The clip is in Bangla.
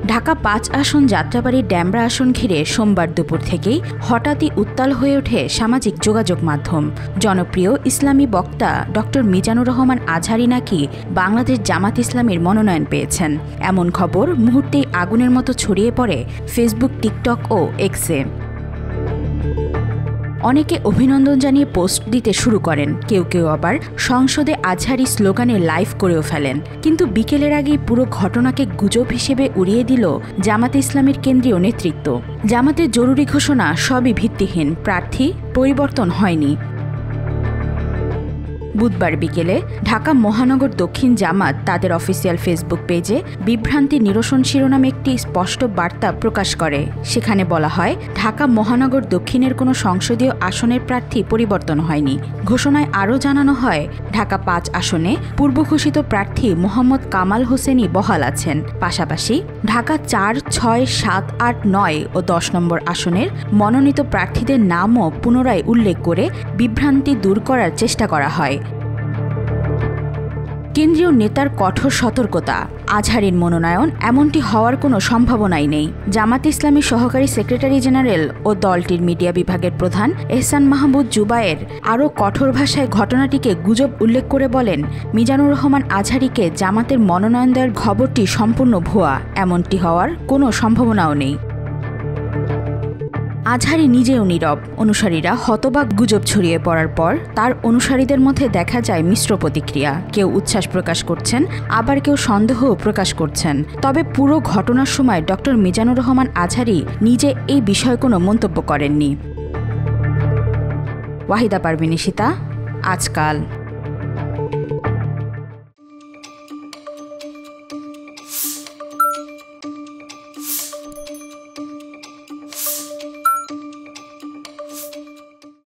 ঢাকা ৫ আসন যাত্রাবাড়ির ড্যামরা আসন ঘিরে সোমবার দুপুর থেকেই হঠাৎই উত্তাল হয়ে ওঠে সামাজিক যোগাযোগ মাধ্যম। জনপ্রিয় ইসলামী বক্তা ডক্টর মিজানুর রহমান আজহারী নাকি বাংলাদেশ জামাত ইসলামীর মনোনয়ন পেয়েছেন, এমন খবর মুহূর্তেই আগুনের মতো ছড়িয়ে পড়ে ফেসবুক, টিকটক ও এক্সে। অনেকে অভিনন্দন জানিয়ে পোস্ট দিতে শুরু করেন, কেউ কেউ আবার সংসদে আজহারী স্লোগানে লাইভ করেও ফেলেন। কিন্তু বিকেলের আগেই পুরো ঘটনাকে গুজব হিসেবে উড়িয়ে দিল জামাতে ইসলামীর কেন্দ্রীয় নেতৃত্ব। জামাতের জরুরি ঘোষণা সবই ভিত্তিহীন, প্রার্থী পরিবর্তন হয়নি। বুধবার বিকেলে ঢাকা মহানগর দক্ষিণ জামাত তাদের অফিসিয়াল ফেসবুক পেজে বিভ্রান্তি নিরসন শিরোনামে একটি স্পষ্ট বার্তা প্রকাশ করে। সেখানে বলা হয়, ঢাকা মহানগর দক্ষিণের কোনো সংসদীয় আসনের প্রার্থী পরিবর্তন হয়নি। ঘোষণায় আরও জানানো হয়, ঢাকা ৫ আসনে পূর্ব ঘোষিত প্রার্থী মোহাম্মদ কামাল হোসেনই বহাল আছেন। পাশাপাশি ঢাকা ৪, ৬, ৭, ৮, ৯ ও ১০ নম্বর আসনের মনোনীত প্রার্থীদের নামও পুনরায় উল্লেখ করে বিভ্রান্তি দূর করার চেষ্টা করা হয়। কেন্দ্রীয় নেতার কঠোর সতর্কতা, আজহারীর মনোনয়ন এমনটি হওয়ার কোনো সম্ভাবনাই নেই। জামাত ইসলামী সহকারী সেক্রেটারি জেনারেল ও দলটির মিডিয়া বিভাগের প্রধান এহসান মাহমুদ জুবায়ের আরও কঠোর ভাষায় ঘটনাটিকে গুজব উল্লেখ করে বলেন, মিজানুর রহমান আজহারীকে জামাতের মনোনয়ন দেওয়ার খবরটি সম্পূর্ণ ভুয়া, এমনটি হওয়ার কোনো সম্ভাবনাও নেই। আজহারী নিজেও নীরব। অনুসারীরা হতবাক। গুজব ছড়িয়ে পড়ার পর তার অনুসারীদের মধ্যে দেখা যায় মিশ্র প্রতিক্রিয়া। কেউ উচ্ছ্বাস প্রকাশ করছেন, আবার কেউ সন্দেহও প্রকাশ করছেন। তবে পুরো ঘটনার সময় ডক্টর মিজানুর রহমান আজহারী নিজে এই বিষয়ে কোনো মন্তব্য করেননি। ওয়াহিদা পারভীন, আজকাল।